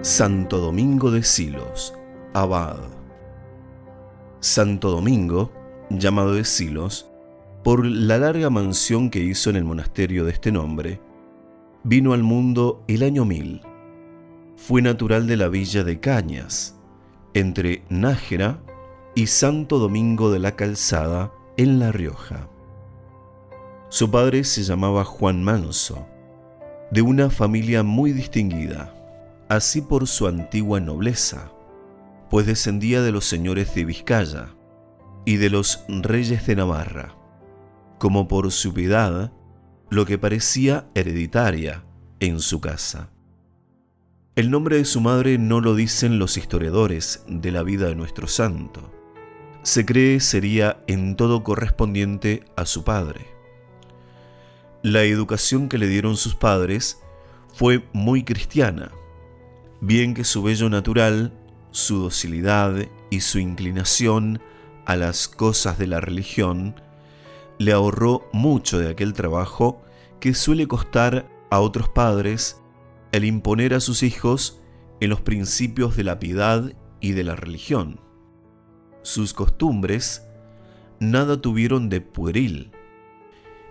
Santo Domingo de Silos, abad. Santo Domingo, llamado de Silos, por la larga mansión que hizo en el monasterio de este nombre, vino al mundo el año 1000. Fue natural de la villa de Cañas, entre Nájera y Santo Domingo de la Calzada, en La Rioja. Su padre se llamaba Juan Manso, de una familia muy distinguida, así por su antigua nobleza, pues descendía de los señores de Vizcaya y de los reyes de Navarra, como por su piedad, lo que parecía hereditaria en su casa. El nombre de su madre no lo dicen los historiadores de la vida de nuestro santo. Se cree sería en todo correspondiente a su padre. La educación que le dieron sus padres fue muy cristiana, bien que su vello natural, su docilidad y su inclinación a las cosas de la religión le ahorró mucho de aquel trabajo que suele costar a otros padres el imponer a sus hijos en los principios de la piedad y de la religión. Sus costumbres nada tuvieron de pueril.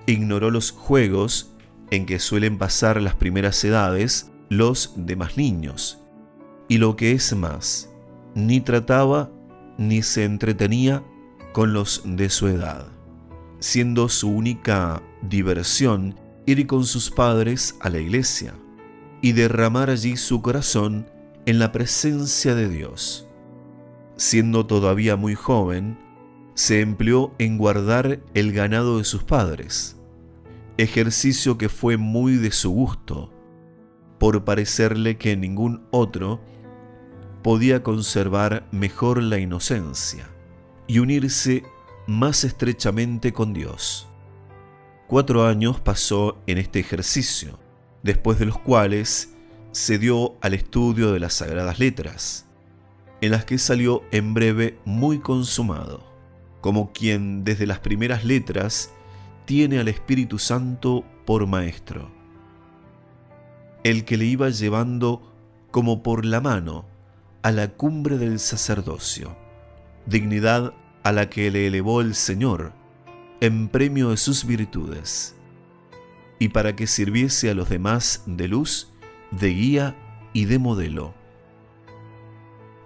Ignoró los juegos en que suelen pasar las primeras edades los demás niños, y lo que es más, ni trataba ni se entretenía con los de su edad, siendo su única diversión ir con sus padres a la iglesia y derramar allí su corazón en la presencia de Dios. Siendo todavía muy joven, se empleó en guardar el ganado de sus padres, ejercicio que fue muy de su gusto, por parecerle que ningún otro podía conservar mejor la inocencia y unirse más estrechamente con Dios. 4 años pasó en este ejercicio, después de los cuales se dio al estudio de las Sagradas Letras, en las que salió en breve muy consumado, como quien desde las primeras letras tiene al Espíritu Santo por maestro, el que le iba llevando como por la mano a la cumbre del sacerdocio, dignidad a la que le elevó el Señor en premio de sus virtudes, y para que sirviese a los demás de luz, de guía y de modelo.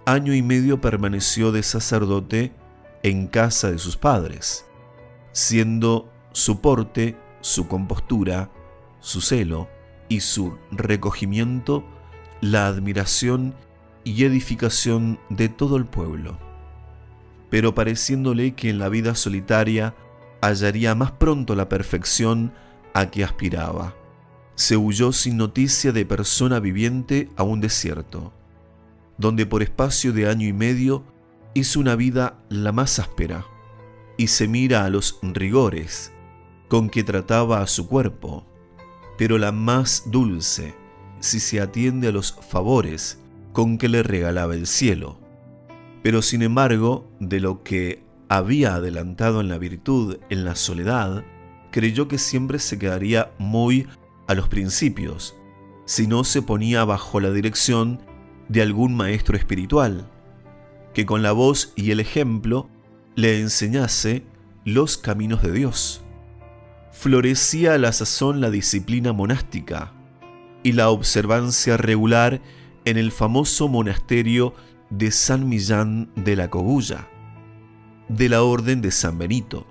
Año y medio permaneció de sacerdote en casa de sus padres, siendo su porte, su compostura, su celo y su recogimiento la admiración y edificación de todo el pueblo. Pero pareciéndole que en la vida solitaria hallaría más pronto la perfección a que aspiraba, se huyó sin noticia de persona viviente a un desierto, donde por espacio de año y medio hizo una vida la más áspera, y se mira a los rigores con que trataba a su cuerpo, pero la más dulce si se atiende a los favores con que le regalaba el cielo. Pero sin embargo, de lo que había adelantado en la virtud, en la soledad, creyó que siempre se quedaría muy a los principios, si no se ponía bajo la dirección de algún maestro espiritual, que con la voz y el ejemplo le enseñase los caminos de Dios. Florecía a la sazón la disciplina monástica y la observancia regular en el famoso monasterio de San Millán de la Cogulla, de la orden de San Benito,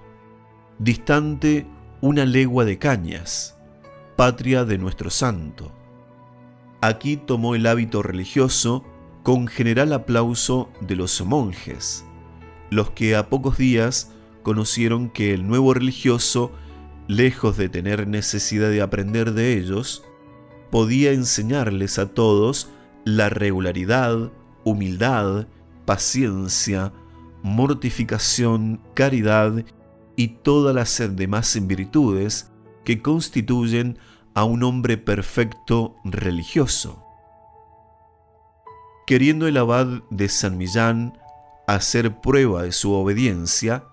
distante 1 legua de Cañas, patria de nuestro santo. Aquí tomó el hábito religioso con general aplauso de los monjes, los que a pocos días conocieron que el nuevo religioso, lejos de tener necesidad de aprender de ellos, podía enseñarles a todos la regularidad, humildad, paciencia, mortificación, caridad y todas las demás virtudes que constituyen a un hombre perfecto religioso. Queriendo el abad de San Millán hacer prueba de su obediencia,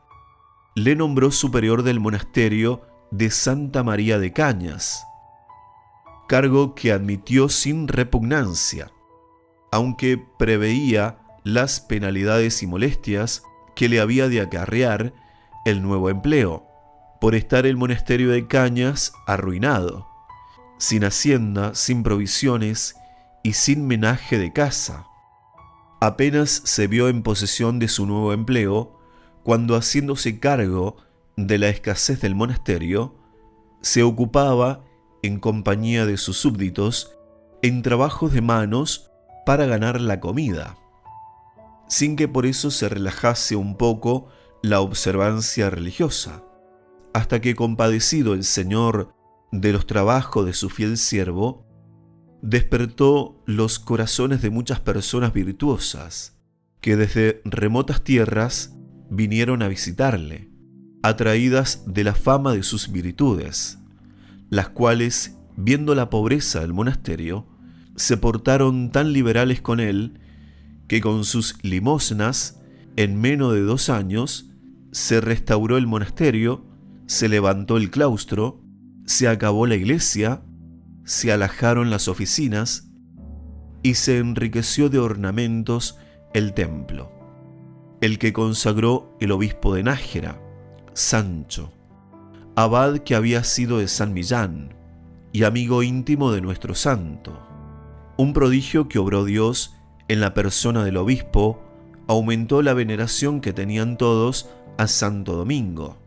le nombró superior del monasterio de Santa María de Cañas, cargo que admitió sin repugnancia, aunque preveía las penalidades y molestias que le había de acarrear el nuevo empleo, por estar el monasterio de Cañas arruinado, sin hacienda, sin provisiones y sin menaje de casa. Apenas se vio en posesión de su nuevo empleo, cuando, haciéndose cargo de la escasez del monasterio, se ocupaba, en compañía de sus súbditos, en trabajos de manos para ganar la comida, sin que por eso se relajase un poco la observancia religiosa, hasta que, compadecido el Señor de los trabajos de su fiel siervo, despertó los corazones de muchas personas virtuosas, que desde remotas tierras vinieron a visitarle, atraídas de la fama de sus virtudes, las cuales, viendo la pobreza del monasterio, se portaron tan liberales con él, que con sus limosnas, en menos de 2 años, se restauró el monasterio, se levantó el claustro, se acabó la iglesia, se alajaron las oficinas y se enriqueció de ornamentos el templo, el que consagró el obispo de Nájera, Sancho, abad que había sido de San Millán y amigo íntimo de nuestro santo. Un prodigio que obró Dios en la persona del obispo aumentó la veneración que tenían todos a Santo Domingo.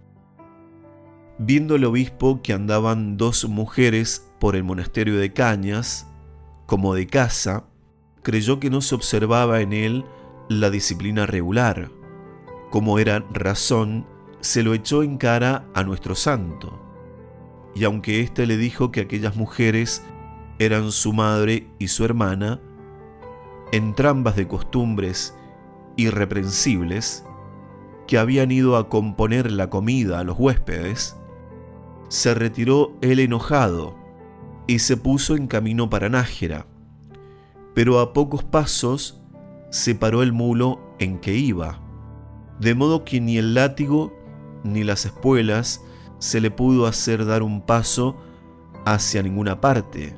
Viendo el obispo que andaban 2 mujeres por el monasterio de Cañas, como de casa, creyó que no se observaba en él la disciplina regular. Como era razón, se lo echó en cara a nuestro santo. Y aunque éste le dijo que aquellas mujeres eran su madre y su hermana, entrambas de costumbres irreprensibles, que habían ido a componer la comida a los huéspedes, se retiró él enojado y se puso en camino para Nájera, pero a pocos pasos se paró el mulo en que iba, de modo que ni el látigo ni las espuelas se le pudo hacer dar un paso hacia ninguna parte,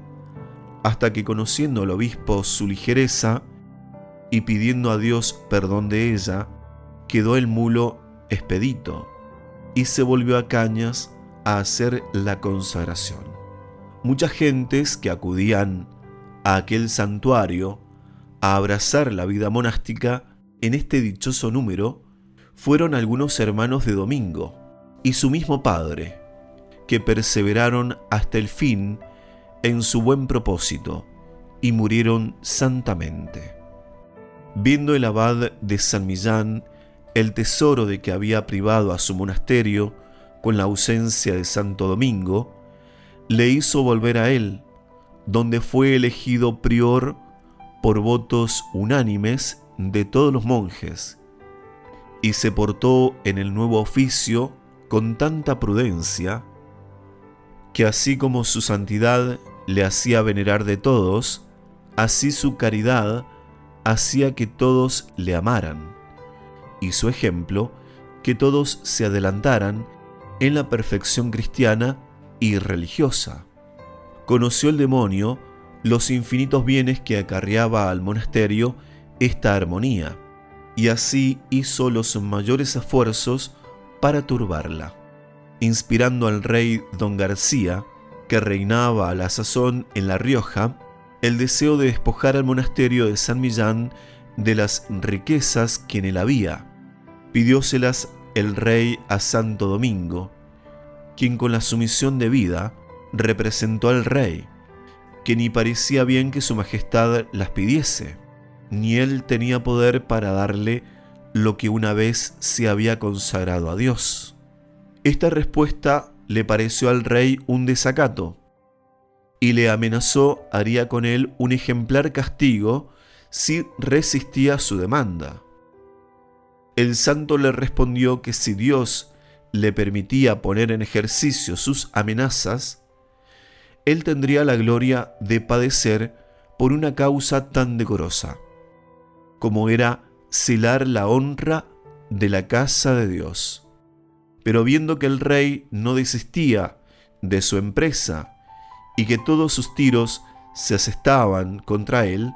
hasta que, conociendo el obispo su ligereza y pidiendo a Dios perdón de ella, quedó el mulo expedito y se volvió a Cañas a hacer la consagración. Muchas gentes que acudían a aquel santuario a abrazar la vida monástica en este dichoso número fueron algunos hermanos de Domingo y su mismo padre, que perseveraron hasta el fin en su buen propósito y murieron santamente. Viendo el abad de San Millán el tesoro de que había privado a su monasterio con la ausencia de Santo Domingo, le hizo volver a él, donde fue elegido prior por votos unánimes de todos los monjes, y se portó en el nuevo oficio con tanta prudencia, que así como su santidad le hacía venerar de todos, así su caridad hacía que todos le amaran, y su ejemplo que todos se adelantaran en la perfección cristiana y religiosa. Conoció el demonio los infinitos bienes que acarreaba al monasterio esta armonía, y así hizo los mayores esfuerzos para turbarla, inspirando al rey don García, que reinaba a la sazón en La Rioja, el deseo de despojar al monasterio de San Millán de las riquezas que en él había. Pidióselas el rey a Santo Domingo, quien con la sumisión debida representó al rey, que ni parecía bien que su majestad las pidiese, ni él tenía poder para darle lo que una vez se había consagrado a Dios. Esta respuesta le pareció al rey un desacato, y le amenazó haría con él un ejemplar castigo si resistía su demanda. El santo le respondió que si Dios le permitía poner en ejercicio sus amenazas, él tendría la gloria de padecer por una causa tan decorosa, como era celar la honra de la casa de Dios. Pero viendo que el rey no desistía de su empresa y que todos sus tiros se asestaban contra él,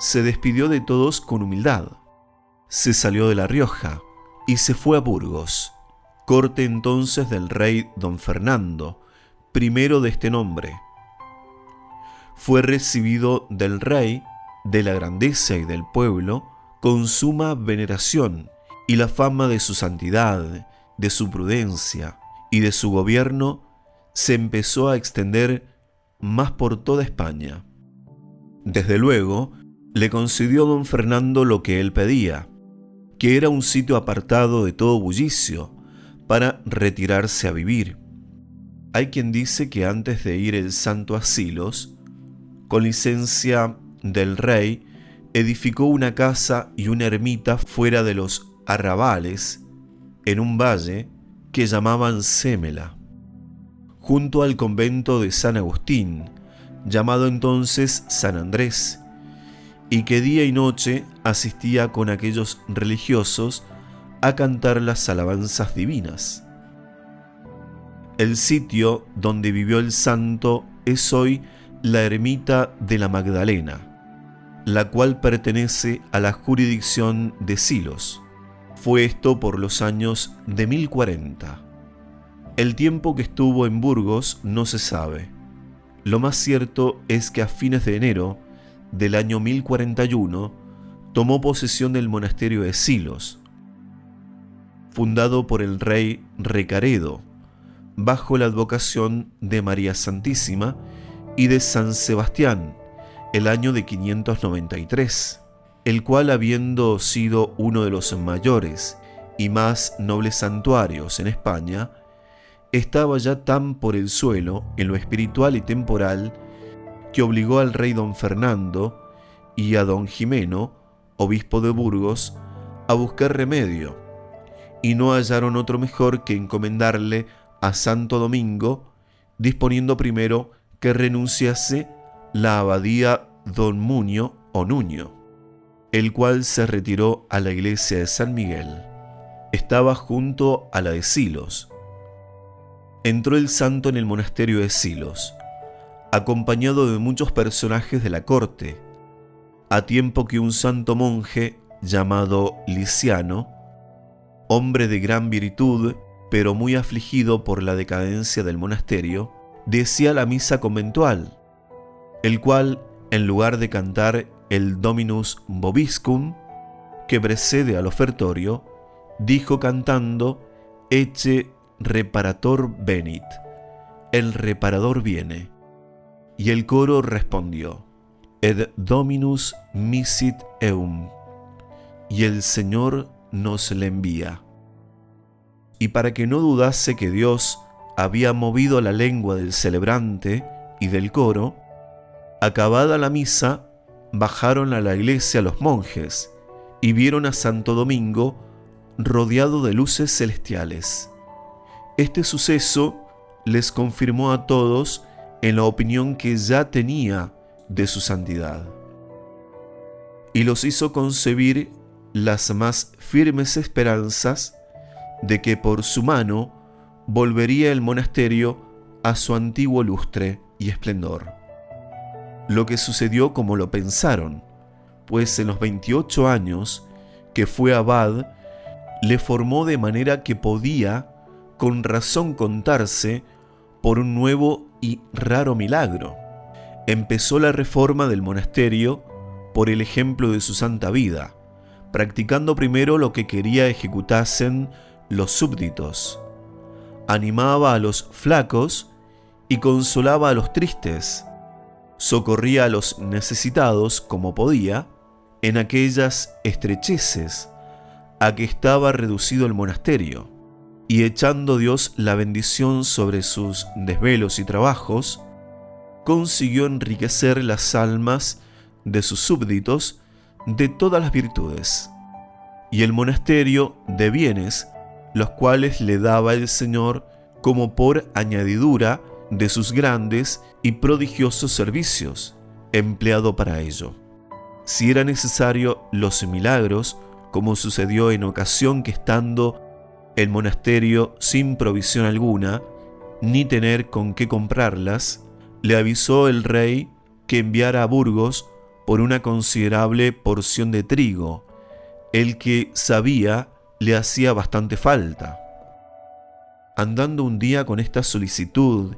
se despidió de todos con humildad. Se salió de La Rioja y se fue a Burgos, corte entonces del rey don Fernando, primero de este nombre. Fue recibido del rey, de la grandeza y del pueblo, con suma veneración, y la fama de su santidad, de su prudencia y de su gobierno se empezó a extender más por toda España. Desde luego, le concedió don Fernando lo que él pedía, que era un sitio apartado de todo bullicio, para retirarse a vivir. Hay quien dice que antes de ir el santo a Silos, con licencia del rey, edificó una casa y una ermita fuera de los arrabales, en un valle que llamaban Sémela, junto al convento de San Agustín, llamado entonces San Andrés, y que día y noche asistía con aquellos religiosos a cantar las alabanzas divinas. El sitio donde vivió el santo es hoy la ermita de la Magdalena, la cual pertenece a la jurisdicción de Silos. Fue esto por los años de 1040. El tiempo que estuvo en Burgos no se sabe. Lo más cierto es que a fines de enero del año 1041 tomó posesión del monasterio de Silos, fundado por el rey Recaredo, bajo la advocación de María Santísima y de San Sebastián, el año de 593, el cual, habiendo sido uno de los mayores y más nobles santuarios en España, estaba ya tan por el suelo en lo espiritual y temporal que obligó al rey don Fernando y a don Jimeno, obispo de Burgos, a buscar remedio, y no hallaron otro mejor que encomendarle a Santo Domingo, disponiendo primero que renunciase la abadía don Munio o Nuño, el cual se retiró a la iglesia de San Miguel. Estaba junto a la de Silos. Entró el santo en el monasterio de Silos, acompañado de muchos personajes de la corte, a tiempo que un santo monje llamado Liciano, hombre de gran virtud, pero muy afligido por la decadencia del monasterio, decía la misa conventual, el cual, en lugar de cantar el Dominus Vobiscum, que precede al ofertorio, dijo cantando Ecce reparator venit, el reparador viene. Y el coro respondió, Ed Dominus misit eum, y el Señor nos le envía. Y para que no dudase que Dios había movido la lengua del celebrante y del coro, acabada la misa, bajaron a la iglesia los monjes y vieron a Santo Domingo rodeado de luces celestiales. Este suceso les confirmó a todos en la opinión que ya tenía de su santidad, y los hizo concebir las más firmes esperanzas de que por su mano volvería el monasterio a su antiguo lustre y esplendor. Lo que sucedió como lo pensaron, pues en los 28 años que fue abad, le formó de manera que podía con razón contarse por un nuevo y raro milagro. Empezó la reforma del monasterio por el ejemplo de su santa vida, practicando primero lo que quería ejecutasen los súbditos. Animaba a los flacos y consolaba a los tristes. Socorría a los necesitados como podía en aquellas estrecheces a que estaba reducido el monasterio, y echando Dios la bendición sobre sus desvelos y trabajos, consiguió enriquecer las almas de sus súbditos de todas las virtudes, y el monasterio de bienes, los cuales le daba el Señor como por añadidura de sus grandes y prodigiosos servicios, empleado para ello. Si era necesario los milagros, como sucedió en ocasión que estando el monasterio sin provisión alguna, ni tener con qué comprarlas, le avisó el rey que enviara a Burgos por una considerable porción de trigo, el que sabía le hacía bastante falta. Andando un día con esta solicitud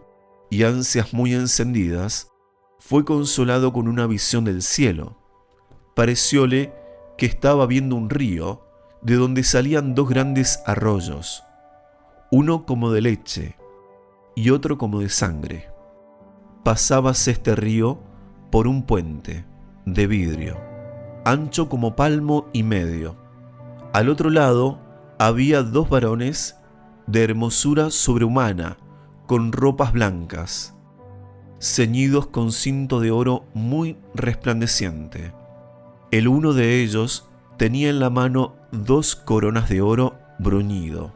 y ansias muy encendidas, fue consolado con una visión del cielo. Parecióle que estaba viendo un río de donde salían dos grandes arroyos, uno como de leche y otro como de sangre. Pasábase este río por un puente de vidrio, ancho como palmo y medio. Al otro lado había dos varones de hermosura sobrehumana, con ropas blancas, ceñidos con cinto de oro muy resplandeciente. El uno de ellos tenía en la mano 2 coronas de oro bruñido.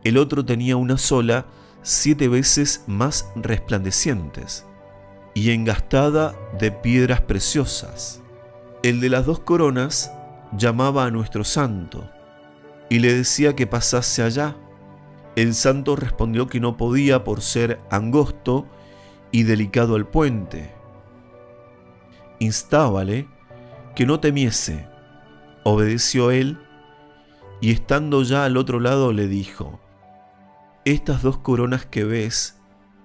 El otro tenía una sola, 7 veces más resplandecientes, y engastada de piedras preciosas. El de las 2 coronas llamaba a nuestro santo, y le decía que pasase allá. El santo respondió que no podía por ser angosto y delicado el puente. Instábale que no temiese. Obedeció él, y estando ya al otro lado le dijo: estas 2 coronas que ves,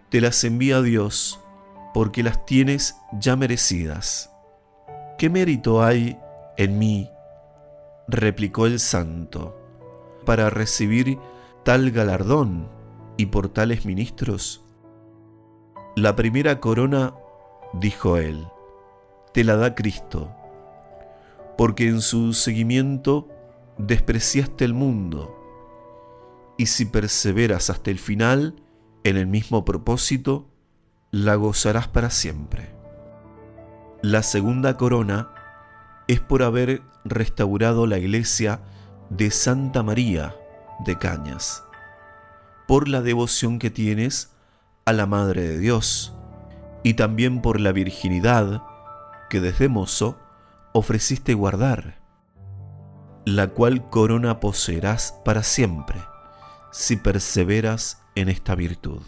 te las envía Dios, porque las tienes ya merecidas. ¿Qué mérito hay en mí?, replicó el santo, para recibir tal galardón y por tales ministros. La primera corona, dijo él, te la da Cristo, porque en su seguimiento despreciaste el mundo, y si perseveras hasta el final en el mismo propósito, la gozarás para siempre. La segunda corona es por haber restaurado la iglesia de Santa María de Cañas, por la devoción que tienes a la Madre de Dios, y también por la virginidad que desde mozo ofreciste guardar, la cual corona poseerás para siempre, si perseveras en esta virtud.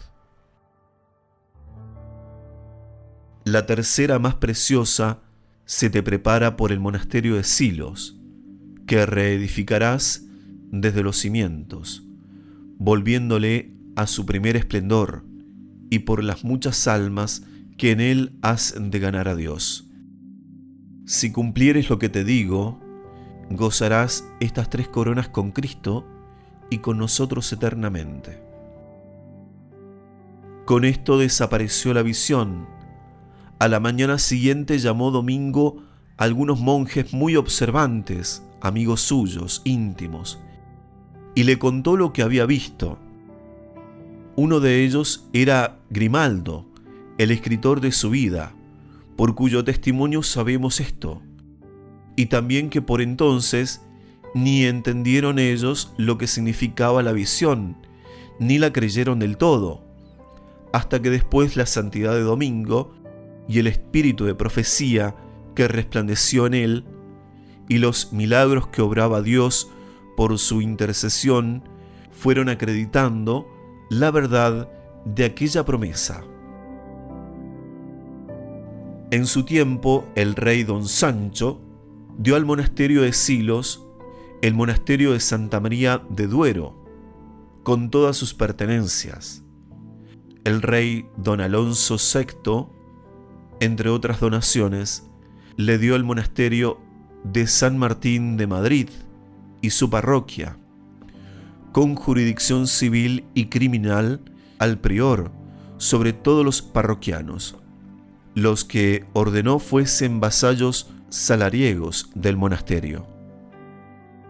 La tercera, más preciosa, se te prepara por el monasterio de Silos, que reedificarás desde los cimientos, volviéndole a su primer esplendor, y por las muchas almas que en él has de ganar a Dios. Si cumplieres lo que te digo, gozarás estas 3 coronas con Cristo y con nosotros eternamente. Con esto desapareció la visión. A la mañana siguiente llamó Domingo a algunos monjes muy observantes, amigos suyos, íntimos, y le contó lo que había visto. Uno de ellos era Grimaldo, el escritor de su vida, por cuyo testimonio sabemos esto, y también que por entonces ni entendieron ellos lo que significaba la visión, ni la creyeron del todo, hasta que después la santidad de Domingo y el espíritu de profecía que resplandeció en él, y los milagros que obraba Dios por su intercesión, fueron acreditando la verdad de aquella promesa. En su tiempo, el rey don Sancho dio al monasterio de Silos el monasterio de Santa María de Duero, con todas sus pertenencias. El rey don Alonso VI, entre otras donaciones, le dio el monasterio de San Martín de Madrid y su parroquia, con jurisdicción civil y criminal al prior sobre todos los parroquianos, los que ordenó fuesen vasallos salariegos del monasterio,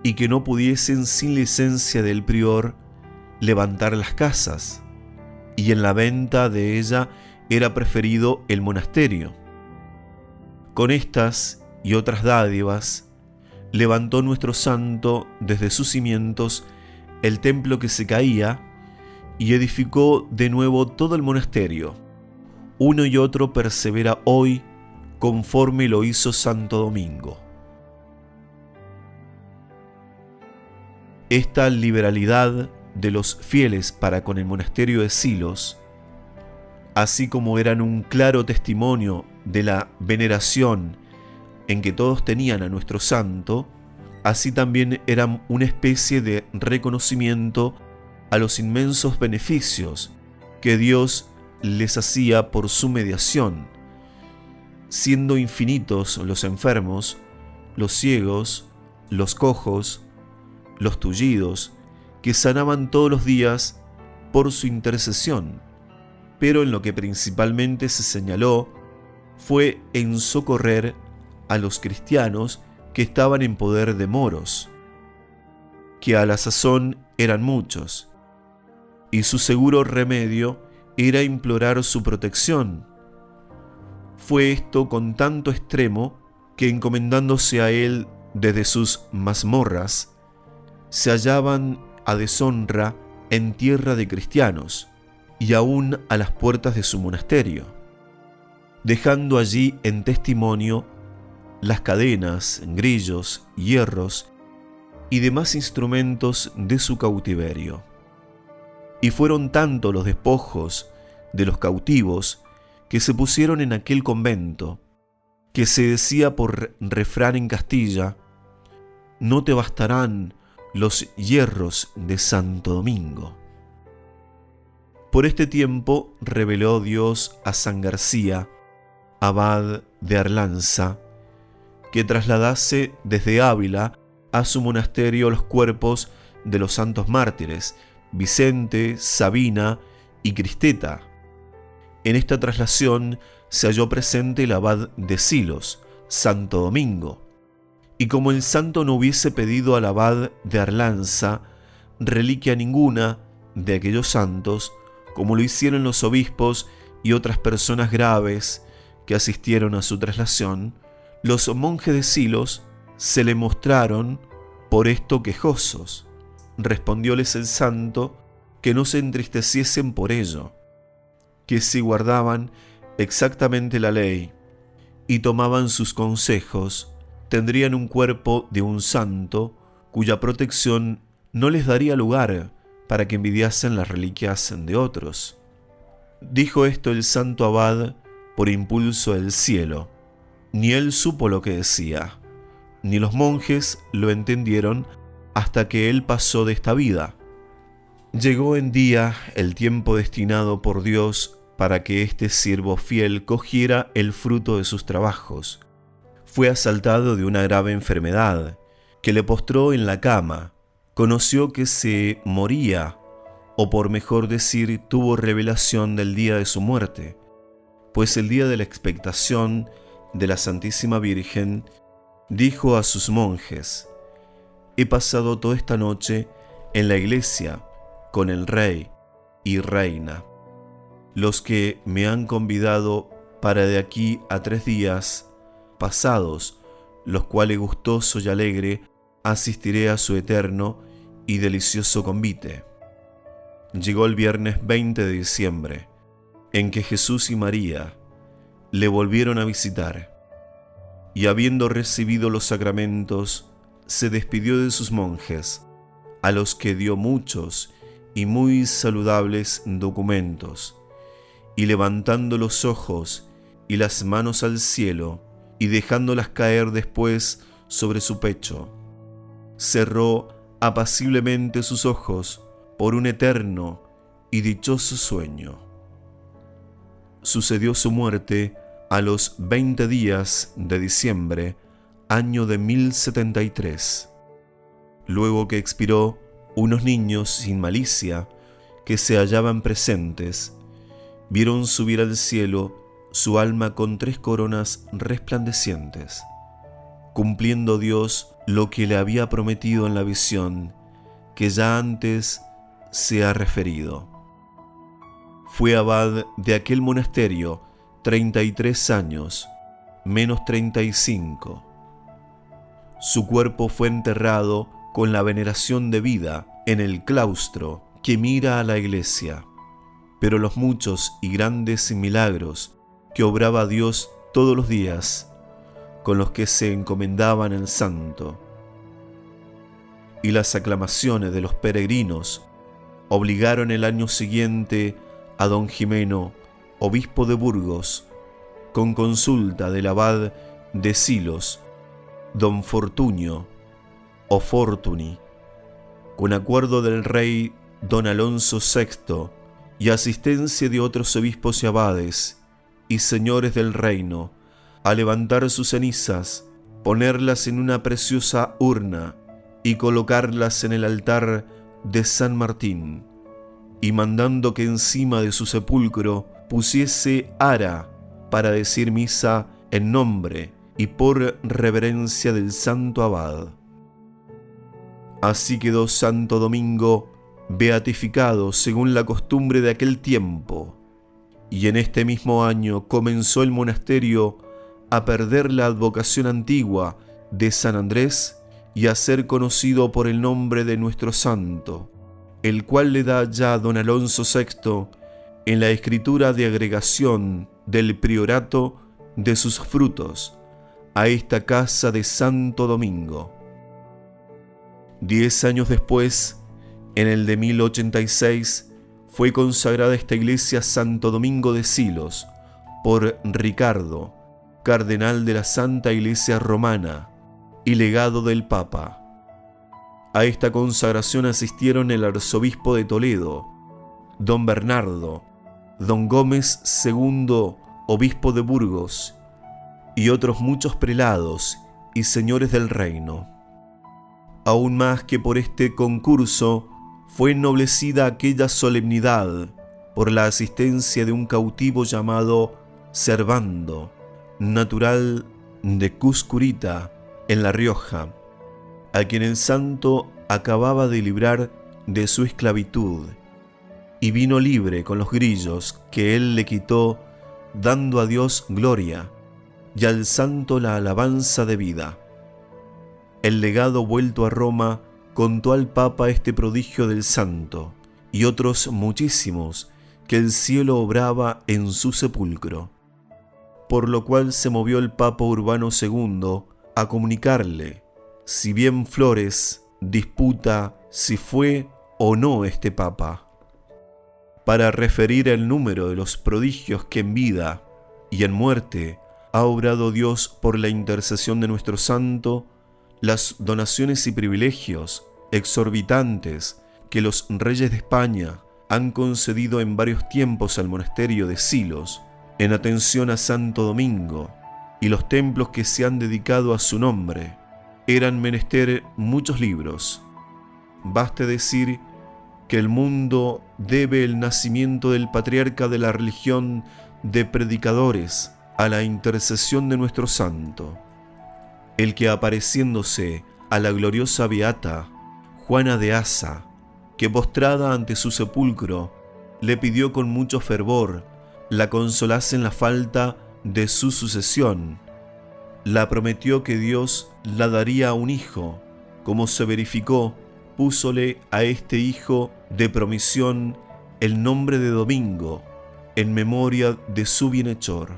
y que no pudiesen sin licencia del prior levantar las casas, y en la venta de ella era preferido el monasterio. Con estas y otras dádivas levantó nuestro santo desde sus cimientos el templo que se caía y edificó de nuevo todo el monasterio. Uno y otro persevera hoy conforme lo hizo Santo Domingo. Esta liberalidad de los fieles para con el monasterio de Silos, así como eran un claro testimonio de la veneración en que todos tenían a nuestro santo, así también eran una especie de reconocimiento a los inmensos beneficios que Dios les hacía por su mediación, siendo infinitos los enfermos, los ciegos, los cojos, los tullidos, que sanaban todos los días por su intercesión. Pero en lo que principalmente se señaló fue en socorrer a los cristianos que estaban en poder de moros, que a la sazón eran muchos, y su seguro remedio era implorar su protección. Fue esto con tanto extremo que, encomendándose a él desde sus mazmorras, se hallaban a deshonra en tierra de cristianos y aún a las puertas de su monasterio, dejando allí en testimonio las cadenas, grillos, hierros y demás instrumentos de su cautiverio. Y fueron tanto los despojos de los cautivos que se pusieron en aquel convento, que se decía por refrán en Castilla: no te bastarán los hierros de Santo Domingo. Por este tiempo reveló Dios a San García, abad de Arlanza, que trasladase desde Ávila a su monasterio los cuerpos de los santos mártires Vicente, Sabina y Cristeta. En esta traslación se halló presente el abad de Silos, Santo Domingo, y como el santo no hubiese pedido al abad de Arlanza reliquia ninguna de aquellos santos, como lo hicieron los obispos y otras personas graves que asistieron a su traslación, los monjes de Silos se le mostraron por esto quejosos. Respondióles el santo que no se entristeciesen por ello, que si guardaban exactamente la ley y tomaban sus consejos, tendrían un cuerpo de un santo cuya protección no les daría lugar para que envidiasen las reliquias de otros. Dijo esto el santo abad por impulso del cielo. Ni él supo lo que decía, ni los monjes lo entendieron hasta que él pasó de esta vida. Llegó en día el tiempo destinado por Dios para que este siervo fiel cogiera el fruto de sus trabajos. Fue asaltado de una grave enfermedad, que le postró en la cama. Conoció que se moría, o por mejor decir, tuvo revelación del día de su muerte, pues el día de la expectación de la Santísima Virgen dijo a sus monjes: he pasado toda esta noche en la iglesia con el rey y reina. Los que me han convidado para de aquí a 3 días pasados, los cuales gustoso y alegre asistiré a su eterno y delicioso convite. Llegó el viernes 20 de diciembre, en que Jesús y María le volvieron a visitar, y habiendo recibido los sacramentos, se despidió de sus monjes, a los que dio muchos y muy saludables documentos, y levantando los ojos y las manos al cielo, y dejándolas caer después sobre su pecho, cerró apaciblemente sus ojos por un eterno y dichoso sueño. Sucedió su muerte a los 20 días de diciembre, año de 1073. Luego que expiró, unos niños sin malicia, que se hallaban presentes, vieron subir al cielo su alma con 3 coronas resplandecientes, cumpliendo Dios lo que le había prometido en la visión, que ya antes se ha referido. Fue abad de aquel monasterio 33 años, menos 35. Su cuerpo fue enterrado con la veneración debida en el claustro que mira a la iglesia. Pero los muchos y grandes milagros que obraba Dios todos los días, con los que se encomendaban al santo, y las aclamaciones de los peregrinos, obligaron el año siguiente a don Jimeno, obispo de Burgos, con consulta del abad de Silos, don Fortunio o Fortuny, con acuerdo del rey don Alonso VI y asistencia de otros obispos y abades y señores del reino, a levantar sus cenizas, ponerlas en una preciosa urna y colocarlas en el altar de San Martín, y mandando que encima de su sepulcro pusiese ara para decir misa en nombre y por reverencia del santo abad. Así quedó Santo Domingo beatificado según la costumbre de aquel tiempo, y en este mismo año comenzó el monasterio a perder la advocación antigua de San Andrés y a ser conocido por el nombre de nuestro santo, el cual le da ya don Alonso VI en la escritura de agregación del priorato de sus frutos a esta casa de Santo Domingo. 10 años después, en el de 1086, fue consagrada esta iglesia Santo Domingo de Silos por Ricardo, cardenal de la Santa Iglesia Romana y legado del Papa. A esta consagración asistieron el arzobispo de Toledo, don Bernardo, don Gómez II, obispo de Burgos, y otros muchos prelados y señores del reino. Aún más que por este concurso, fue ennoblecida aquella solemnidad por la asistencia de un cautivo llamado Servando, natural de Cuscurita, en La Rioja, a quien el santo acababa de librar de su esclavitud, y vino libre con los grillos que él le quitó, dando a Dios gloria y al santo la alabanza debida. El legado vuelto a Roma contó al Papa este prodigio del santo y otros muchísimos que el cielo obraba en su sepulcro, por lo cual se movió el Papa Urbano II a comunicarle, si bien Flores disputa si fue o no este Papa, para referir el número de los prodigios que en vida y en muerte ha obrado Dios por la intercesión de nuestro santo, las donaciones y privilegios exorbitantes que los reyes de España han concedido en varios tiempos al monasterio de Silos en atención a Santo Domingo, y los templos que se han dedicado a su nombre, eran menester muchos libros. Baste decir que el mundo debe el nacimiento del patriarca de la religión de predicadores a la intercesión de nuestro santo, el que apareciéndose a la gloriosa beata Juana de Asa, que postrada ante su sepulcro le pidió con mucho fervor la consolase en la falta de su sucesión, la prometió que Dios la daría a un hijo. Como se verificó, púsole a este hijo de promisión el nombre de Domingo, en memoria de su bienhechor.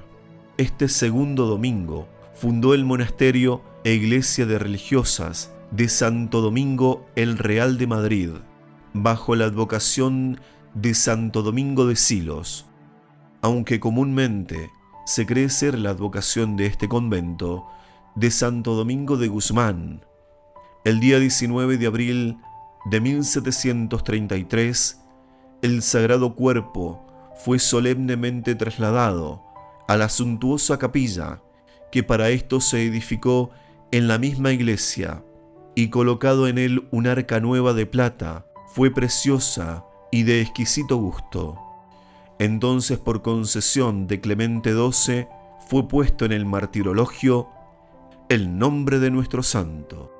Este segundo Domingo fundó el monasterio e iglesia de religiosas de Santo Domingo el Real de Madrid, bajo la advocación de Santo Domingo de Silos, aunque comúnmente se cree ser la advocación de este convento de Santo Domingo de Guzmán. El día 19 de abril de 1733, el Sagrado Cuerpo fue solemnemente trasladado a la suntuosa capilla que para esto se edificó en la misma iglesia, y colocado en él un arca nueva de plata, fue preciosa y de exquisito gusto. Entonces, por concesión de Clemente XII, fue puesto en el martirologio el nombre de nuestro santo.